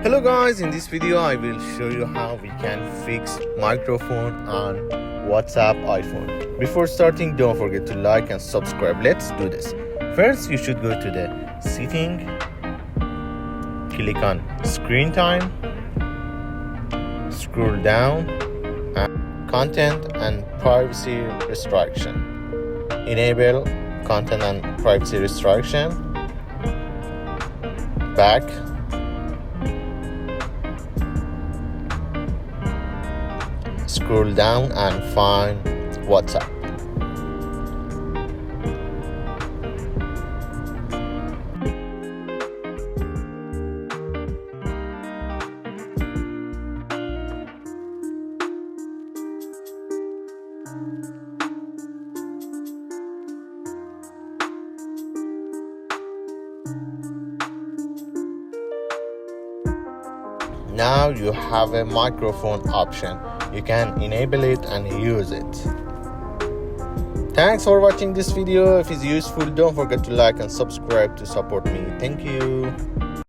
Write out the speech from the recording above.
Hello guys, in this video I will show you how we can fix microphone on WhatsApp iPhone. Before starting, don't forget to like and subscribe. Let's do this. First, you should go to the setting, click on screen time, scroll down, and content and privacy restriction. Enable content and privacy restriction. Back. Scroll down and find WhatsApp. Now you have a microphone option. You can enable it and use it. Thanks for watching this video. If it's useful, don't forget to like and subscribe to support me. Thank you.